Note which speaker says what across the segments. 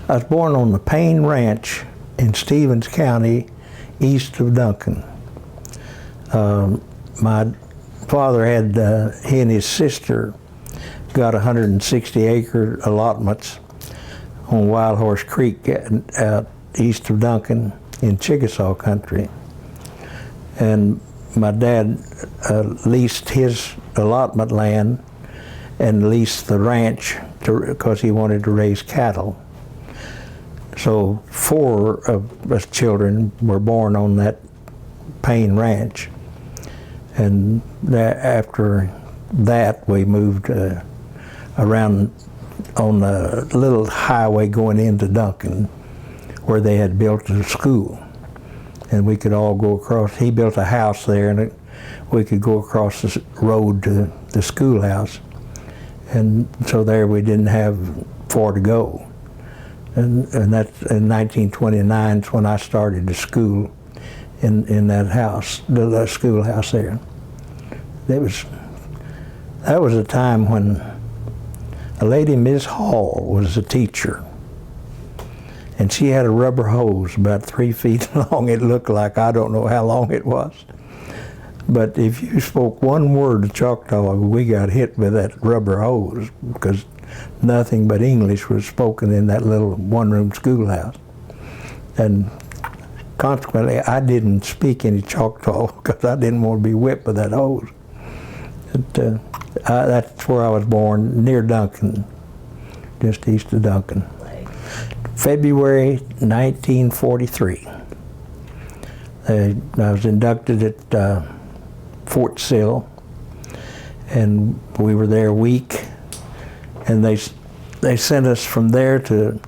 Speaker 1: I was born on the Payne Ranch in Stevens County, east of Duncan. My father had, he and his sister got 160-acre allotments on Wild Horse Creek out east of Duncan in Chickasaw country. And my dad leased his allotment land and leased the ranch because he wanted to raise cattle. So 4 of us children were born on that Payne Ranch. And after that, we moved around on a little highway going into Duncan, where they had built a school. And we could all go across. He built a house there, and we could go across the road to the schoolhouse. And so there we didn't have far to go. And that's in 1929 is when I started the school in that house, the schoolhouse there. That was a time when a lady, Miss Hall, was a teacher. And she had a rubber hose about 3 feet long. It looked like, I don't know how long it was. But if you spoke one word of Choctaw, we got hit with that rubber hose because nothing but English was spoken in that little one-room schoolhouse. And consequently, I didn't speak any Choctaw because I didn't want to be whipped with that hose. But, that's where I was born, near Duncan, just east of Duncan. February 1943. I was inducted at Fort Sill, and we were there a week, and they sent us from there to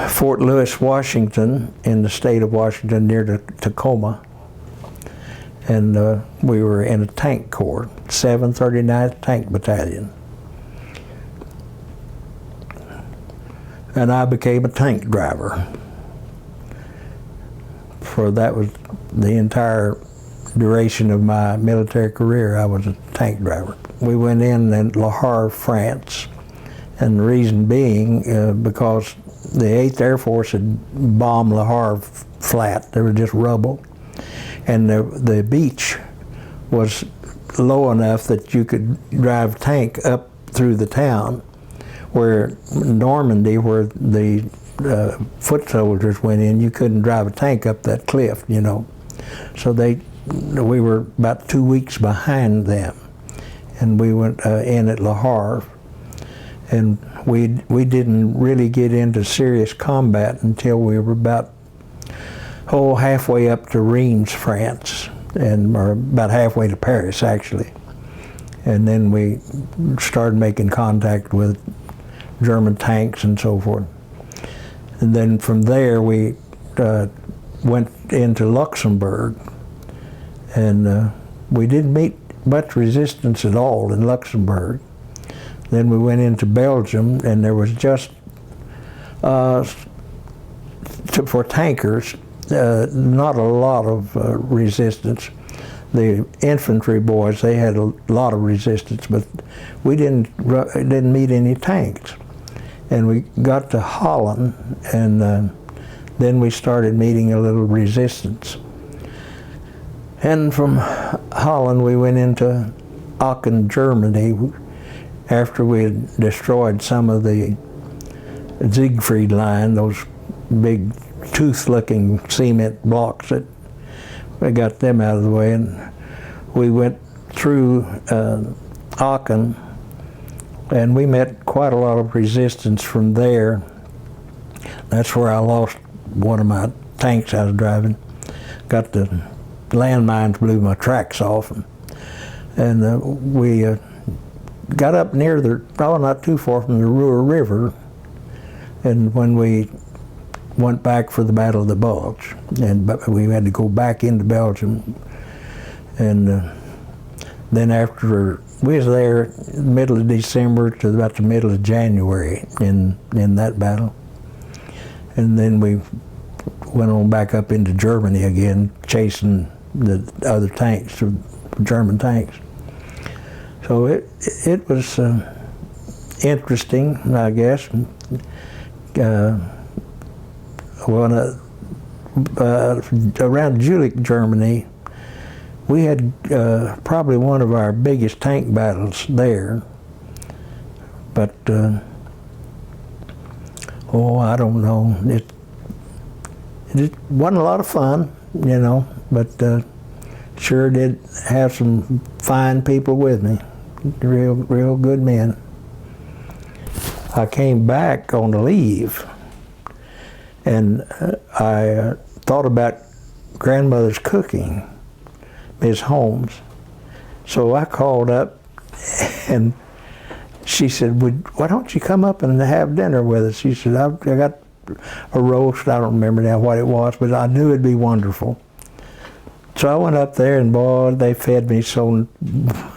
Speaker 1: Fort Lewis, Washington, in the state of Washington, near Tacoma. And we were in a tank corps, 739th Tank Battalion. And I became a tank driver. For that was the entire duration of my military career, I was a tank driver. We went in Le Havre, France, and the reason being because the 8th Air Force had bombed Le Havre flat. There was just rubble. And the beach was low enough that you could drive a tank up through the town, where Normandy, where the foot soldiers went in, you couldn't drive a tank up that cliff, you know. So we were about 2 weeks behind them, and we went in at Le Havre, and we didn't really get into serious combat until we were about halfway up to Reims, France, or about halfway to Paris, actually. And then we started making contact with German tanks and so forth. And then from there we went into Luxembourg, and we didn't meet much resistance at all in Luxembourg. Then we went into Belgium, and there was just, for tankers, not a lot of resistance. The infantry boys, they had a lot of resistance, but we didn't meet any tanks. And we got to Holland, and then we started meeting a little resistance. And from Holland, we went into Aachen, Germany, after we had destroyed some of the Siegfried line, those big tooth-looking cement blocks. That we got them out of the way, and we went through Aachen, and we met quite a lot of resistance from there. That's where I lost one of my tanks I was driving. Got the landmines, blew my tracks off, and we got up near not too far from the Ruhr River, and when we went back for the Battle of the Bulge, and we had to go back into Belgium, and then after we was there middle of December to about the middle of January in that battle, and then we went on back up into Germany again, chasing the other tanks, the German tanks. So it was interesting, I guess. around Jülich, Germany, we had probably one of our biggest tank battles there. But, I don't know. It wasn't a lot of fun, you know, but sure did have some fine people with me, real good men. I came back on the leave, and I thought about grandmother's cooking, Miss Holmes. So I called up, and she said, why don't you come up and have dinner with us? She said, I got a roast, I don't remember now what it was, but I knew it'd be wonderful. So I went up there, and boy, they fed me so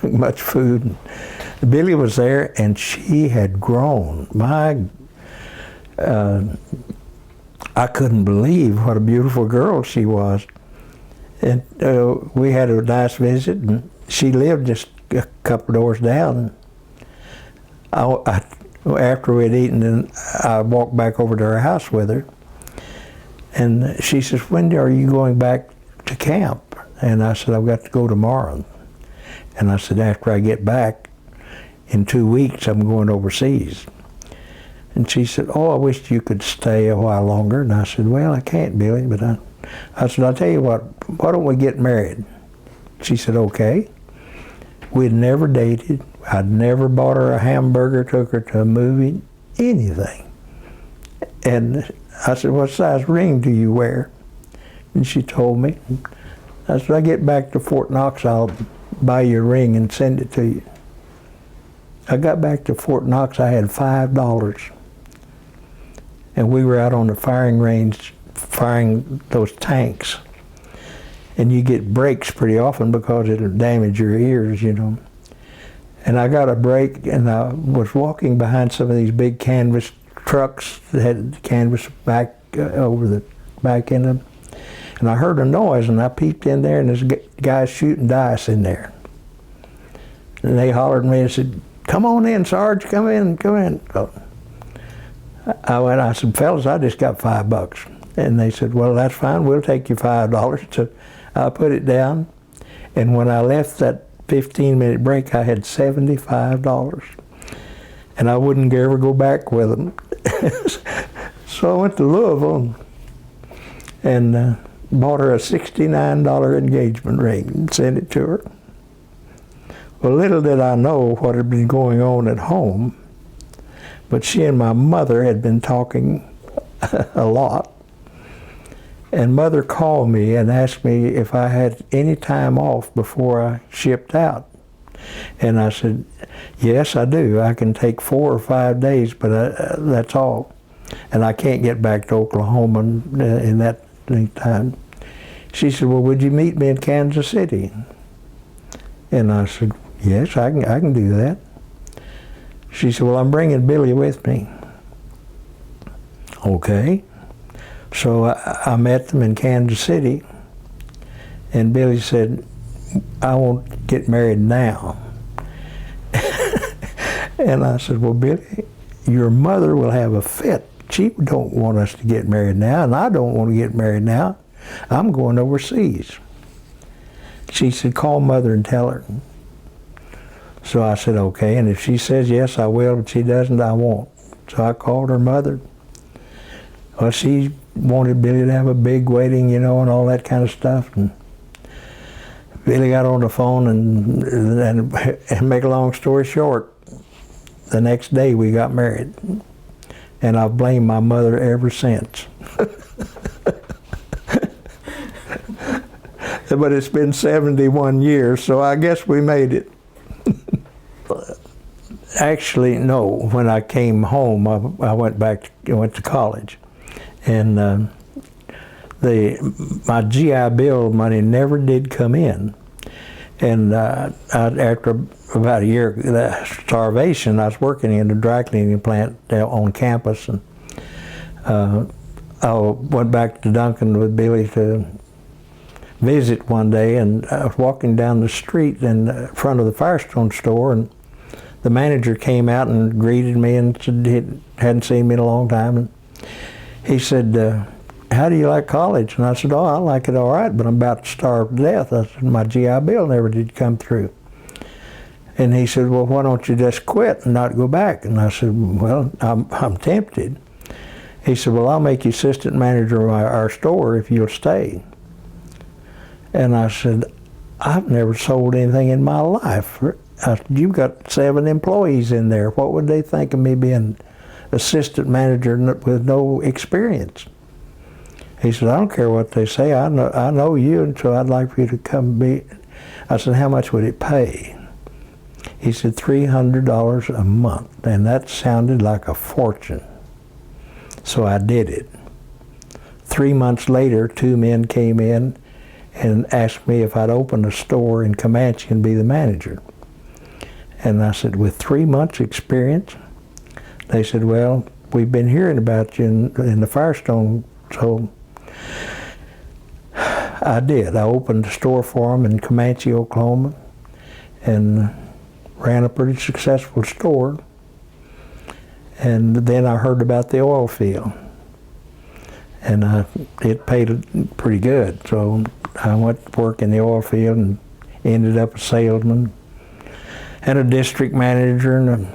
Speaker 1: much food. Billy was there, and she had grown. I couldn't believe what a beautiful girl she was. And we had a nice visit, and she lived just a couple doors down. After we'd eaten, and I walked back over to her house with her, and she says, when are you going back to camp? And I said, I've got to go tomorrow. And I said, after I get back, in 2 weeks, I'm going overseas. And she said, I wish you could stay a while longer. And I said, well, I can't, Billy, but I said, I'll tell you what, why don't we get married? She said, okay. We'd never dated. I'd never bought her a hamburger, took her to a movie, anything. And I said, what size ring do you wear? And she told me. I said, I get back to Fort Knox, I'll buy you a ring and send it to you. I got back to Fort Knox, I had $5. And we were out on the firing range firing those tanks. And you get breaks pretty often because it'll damage your ears, you know. And I got a break, and I was walking behind some of these big canvas trucks that had canvas back over the back end of them. And I heard a noise, and I peeped in there, and this guy's shooting dice in there. And they hollered at me and said, come on in, Sarge, come in. So I said, fellas, I just got $5. And they said, well, that's fine, we'll take you $5. So I put it down, and when I left that 15-minute break, I had $75. And I wouldn't ever go back with them. So I went to Louisville and bought her a $69 engagement ring and sent it to her. Well, little did I know what had been going on at home, but she and my mother had been talking a lot. And Mother called me and asked me if I had any time off before I shipped out. And I said, yes, I do. I can take 4 or 5 days, but that's all. And I can't get back to Oklahoma in that time. She said, well, would you meet me in Kansas City? And I said, yes, I can do that. She said, well, I'm bringing Billy with me. Okay. So I met them in Kansas City, and Billy said, I won't get married now. And I said, well, Billy, your mother will have a fit. She don't want us to get married now, and I don't want to get married now. I'm going overseas. She said, call Mother and tell her. So I said, okay, and if she says yes, I will, but she doesn't, I won't. So I called her mother. Well, she wanted Billy to have a big wedding, you know, and all that kind of stuff. And Billy got on the phone, and make a long story short, the next day we got married. And I've blamed my mother ever since. But it's been 71 years, so I guess we made it. Actually, no. When I came home, I went to college, and my GI Bill money never did come in. And after about a year of starvation, I was working in a dry cleaning plant on campus, and I went back to Duncan with Billy to visit one day, and I was walking down the street in front of the Firestone store, and the manager came out and greeted me and said he hadn't seen me in a long time, and He said, how do you like college? And I said, oh, I like it all right, but I'm about to starve to death. I said, my GI Bill never did come through. And he said, well, why don't you just quit and not go back? And I said, well, I'm tempted. He said, well, I'll make you assistant manager of our store if you'll stay. And I said, I've never sold anything in my life. I said, you've got 7 employees in there. What would they think of me being assistant manager with no experience? He said, I don't care what they say. I know you, and so I'd like for you to come be. I said, how much would it pay? He said, $300 a month, and that sounded like a fortune. So I did it. 3 months later, 2 men came in and asked me if I'd open a store in Comanche and be the manager. And I said, with 3 months experience? They said, well, we've been hearing about you in the Firestone, so I did. I opened a store for them in Comanche, Oklahoma, and ran a pretty successful store. And then I heard about the oil field, and it paid pretty good. So I went to work in the oil field and ended up a salesman and a district manager and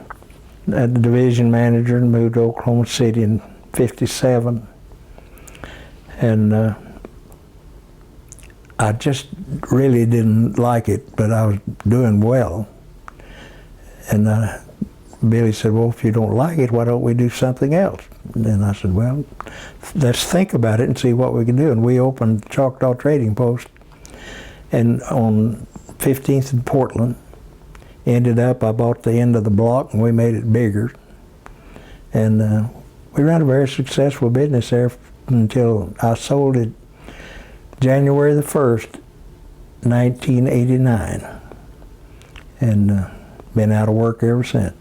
Speaker 1: a division manager, and moved to Oklahoma City in '57. And I just really didn't like it, but I was doing well. And Billy said, well, if you don't like it, why don't we do something else? And I said, well, let's think about it and see what we can do. And we opened Choctaw Trading Post, and on 15th and Portland. Ended up, I bought the end of the block and we made it bigger. And we ran a very successful business there until I sold it January the 1st, 1989. And been out of work ever since.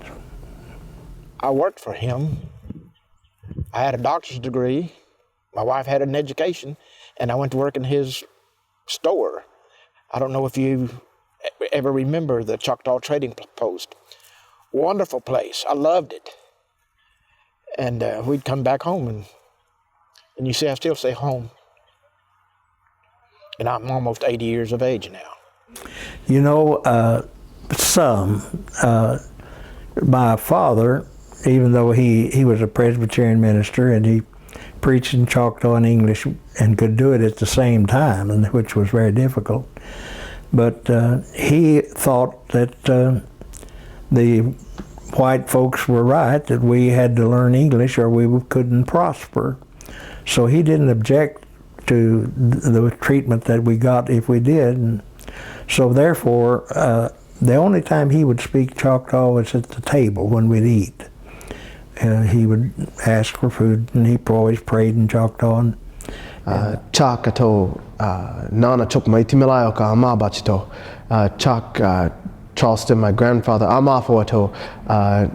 Speaker 2: I worked for him. I had a doctor's degree. My wife had an education, and I went to work in his store. I don't know if you ever remember the Choctaw Trading Post. Wonderful place. I loved it. And we'd come back home, and you see, I still say home. And I'm almost 80 years of age now.
Speaker 1: You know, my father, even though he was a Presbyterian minister and he preached in Choctaw and English and could do it at the same time, and which was very difficult. But he thought that the white folks were right, that we had to learn English or we couldn't prosper. So he didn't object to the treatment that we got if we did. And so therefore, the only time he would speak Choctaw was at the table when we'd eat. He would ask for food, and he always prayed in Choctaw.
Speaker 3: Choc ato nana chok mai timilayo ka ama bachito. Choc Charleston, my grandfather amafo ato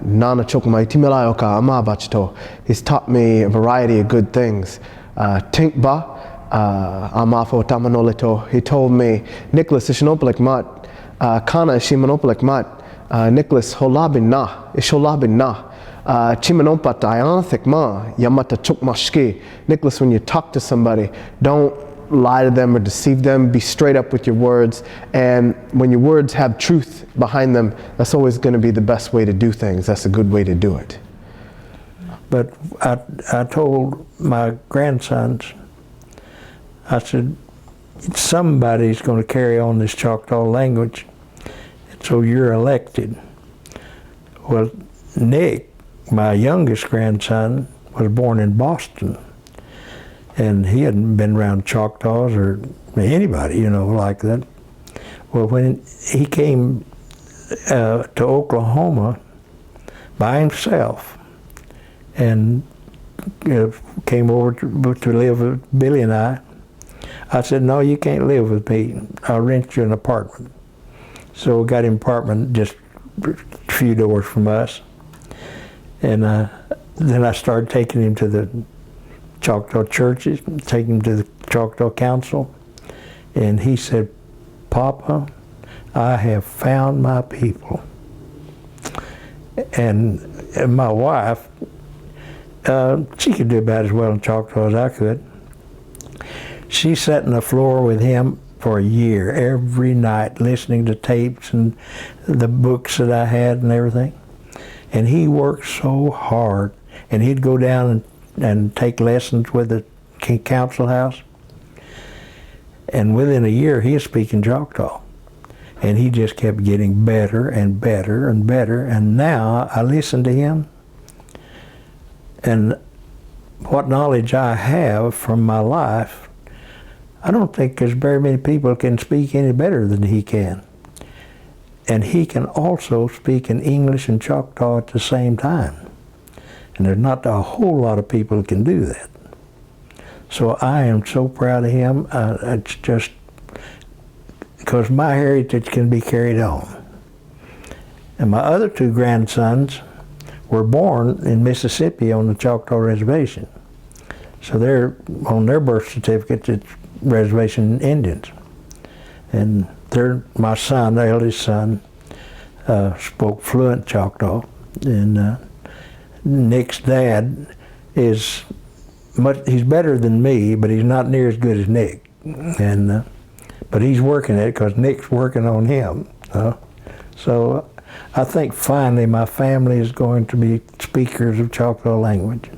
Speaker 3: nana chok mai timilayo ka ama bachito. He's taught me a variety of good things. Tinkba amafo tamanolito. He told me, Nicholas ishinopalik mat kana ishimanopalik mat. Nicholas holabin na isholabin na. Chimanompat ianthik ma yamata chukmashki. Nicholas, when you talk to somebody, don't lie to them or deceive them. Be straight up with your words, and when your words have truth behind them, that's always going to be the best way to do things. That's a good way to do it.
Speaker 1: But I told my grandsons, I said, somebody's going to carry on this Choctaw language, so you're elected. Well, Nick, my youngest grandson, was born in Boston, and he hadn't been around Choctaws or anybody, you know, like that. Well, when he came to Oklahoma by himself and came over to live with Billy and I said, no, you can't live with me. I'll rent you an apartment. So we got an apartment just a few doors from us. And then I started taking him to the Choctaw churches, taking him to the Choctaw Council. And he said, Papa, I have found my people. And my wife, She could do about as well in Choctaw as I could. She sat on the floor with him for a year, every night, listening to tapes and the books that I had and everything. And he worked so hard. And he'd go down and take lessons with the council house. And within a year, he was speaking Choctaw. And he just kept getting better and better and better. And now I listen to him. And what knowledge I have from my life, I don't think there's very many people can speak any better than he can. And he can also speak in English and Choctaw at the same time. And there's not a whole lot of people that can do that. So I am so proud of him. It's just because my heritage can be carried on. And my other two grandsons were born in Mississippi on the Choctaw Reservation. So they're on their birth certificates, it's Reservation Indians. And my son, the eldest son, spoke fluent Choctaw. And Nick's dad is he's better than me, but he's not near as good as Nick. And but he's working at it because Nick's working on him. So I think finally my family is going to be speakers of Choctaw language.